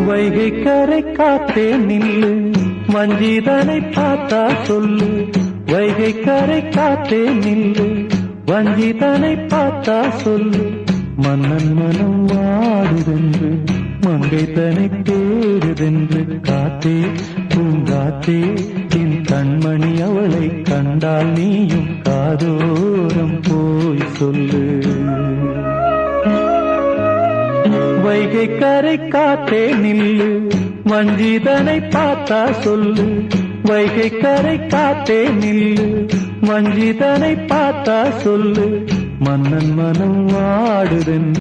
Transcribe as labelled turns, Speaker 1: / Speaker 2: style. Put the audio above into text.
Speaker 1: வைகை கரை காத்தே நில்லு, வஞ்சிதனை பார்த்தா சொல்லு. வைகை கரை காத்தே நில்லு, வஞ்சிதனை பார்த்தா சொல்லு. மன்னன் மனம் வாடுதென்று, மங்கை தனை தேடுதென்று. காத்தே பூங்காத்தே, என் கண்மணி அவளை கண்டால் நீயும் காதோரம் போய் சொல்லு. வைகை கரை காத்தே நில்லு, வஞ்சிதனை பார்த்தா சொல்லு. வைகை கரை காத்தே நில்லு, வஞ்சிதனை பார்த்தா சொல்லு. மன்னன் மனம் வாடுதென்று